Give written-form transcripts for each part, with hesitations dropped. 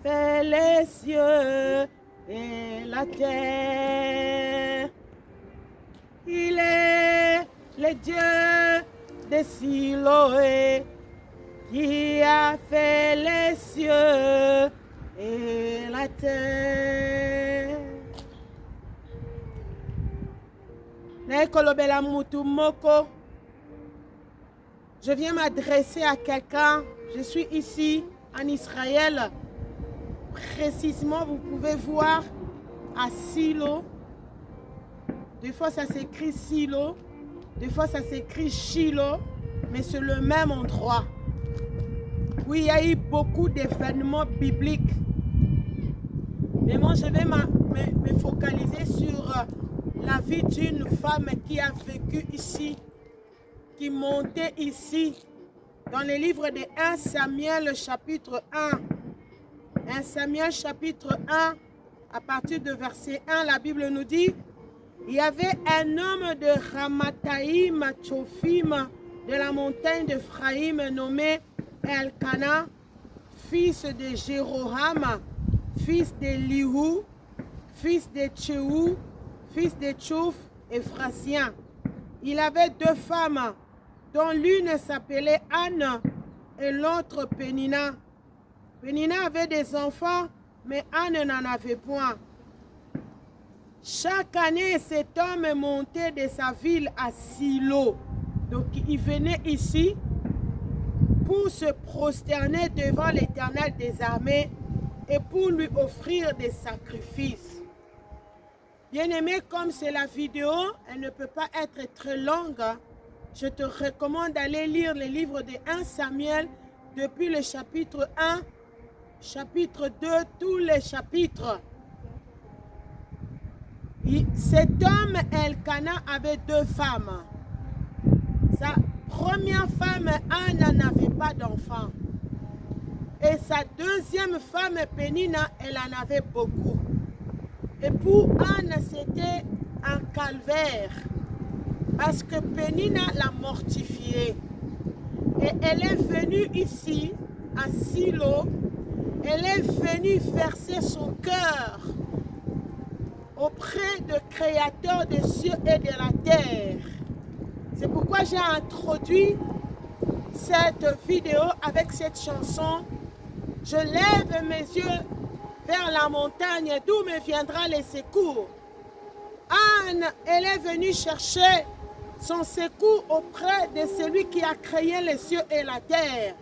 fait les cieux et la terre. Il est le Dieu de Siloé qui a fait les cieux et la terre. Je viens m'adresser à quelqu'un. Je suis ici en Israël. Précisément, vous pouvez voir à Silo. Des fois, ça s'écrit Silo. Des fois, ça s'écrit Shiloh. Mais c'est le même endroit. Oui, il y a eu beaucoup d'événements bibliques. Mais moi, je vais me focaliser sur la vie d'une femme qui a vécu ici, qui montait ici, dans le livre de 1 Samuel chapitre 1. 1 Samuel chapitre 1, à partir de verset 1, la Bible nous dit, il y avait un homme de Ramathaïm, Tchophim, de la montagne d'Ephraïm, nommé Elkana, fils de Jéroham, fils de Lihu, fils de Tchéhou, fils de Tchouf, Ephrasien. Il avait deux femmes, dont l'une s'appelait Anne et l'autre Pénina. Pénina avait des enfants, mais Anne n'en avait point. Chaque année, cet homme montait de sa ville à Silo. Donc, il venait ici pour se prosterner devant l'Éternel des armées et pour lui offrir des sacrifices. Bien-aimé, comme c'est la vidéo, elle ne peut pas être très longue. Je te recommande d'aller lire le livre de 1 Samuel depuis le chapitre 1, chapitre 2, tous les chapitres. Cet homme, Elkana, avait deux femmes. Sa première femme, Anne, n'avait pas d'enfant. Et sa deuxième femme, Pénina, elle en avait beaucoup. Et pour Anne, c'était un calvaire. Parce que Pénina l'a mortifiée. Et elle est venue ici, à Silo. Elle est venue verser son cœur auprès du Créateur des cieux et de la terre. C'est pourquoi j'ai introduit cette vidéo avec cette chanson. Je lève mes yeux vers la montagne d'où me viendra le secours. Anne, elle est venue chercher son secours auprès de celui qui a créé les cieux et la terre.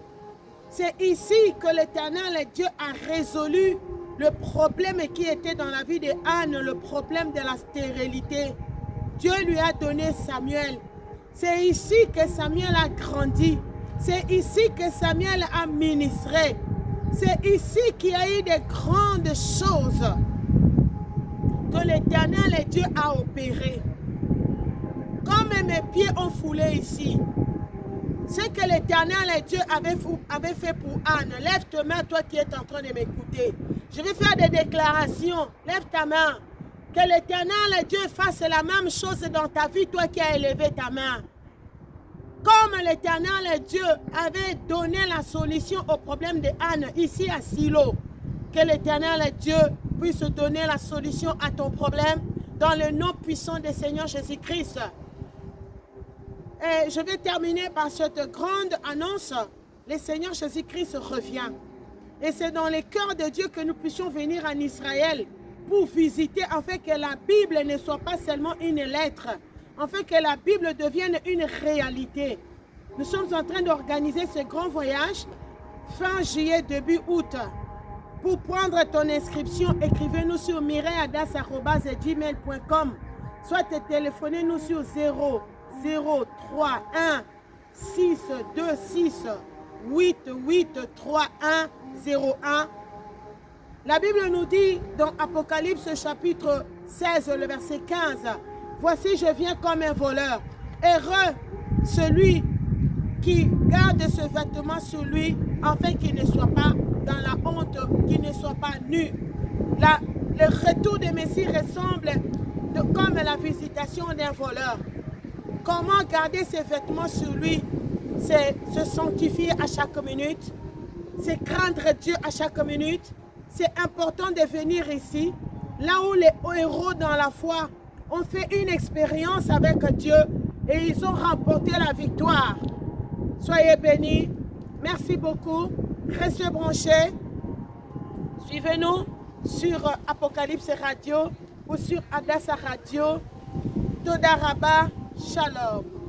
C'est ici que l'Éternel Dieu a résolu le problème qui était dans la vie de Anne, le problème de la stérilité. Dieu lui a donné Samuel. C'est ici que Samuel a grandi. C'est ici que Samuel a ministré. C'est ici qu'il y a eu de grandes choses que l'Éternel Dieu a opérées. Comme mes pieds ont foulé ici, ce que l'Éternel Dieu avait fait pour Anne. Lève ta main, toi qui es en train de m'écouter. Je vais faire des déclarations. Lève ta main. Que l'Éternel Dieu fasse la même chose dans ta vie, toi qui as élevé ta main. Comme l'Éternel Dieu avait donné la solution au problème de Anne ici à Silo, que l'Éternel Dieu puisse donner la solution à ton problème dans le nom puissant du Seigneur Jésus-Christ. Et je vais terminer par cette grande annonce. Le Seigneur Jésus-Christ revient. Et c'est dans le cœur de Dieu que nous puissions venir en Israël pour visiter, afin que la Bible ne soit pas seulement une lettre, afin que la Bible devienne une réalité. Nous sommes en train d'organiser ce grand voyage fin juillet, début août. Pour prendre ton inscription, écrivez-nous sur mireadas@gmail.com. Soit téléphonez-nous sur 031 626 883101. La Bible nous dit dans Apocalypse chapitre 16, le verset 15, « Voici, je viens comme un voleur. Heureux celui qui garde ce vêtement sur lui, afin qu'il ne soit pas dans la honte, qu'il ne soit pas nu. » Le retour de Messie ressemble comme la visitation d'un voleur. Comment garder ses vêtements sur lui? C'est se sanctifier à chaque minute, c'est craindre Dieu à chaque minute, c'est important de venir ici, là où les héros dans la foi ont fait une expérience avec Dieu et ils ont remporté la victoire. Soyez bénis. Merci beaucoup. Restez branchés. Suivez-nous sur Apocalypse Radio ou sur Adassa Radio. Todaraba. Shalom.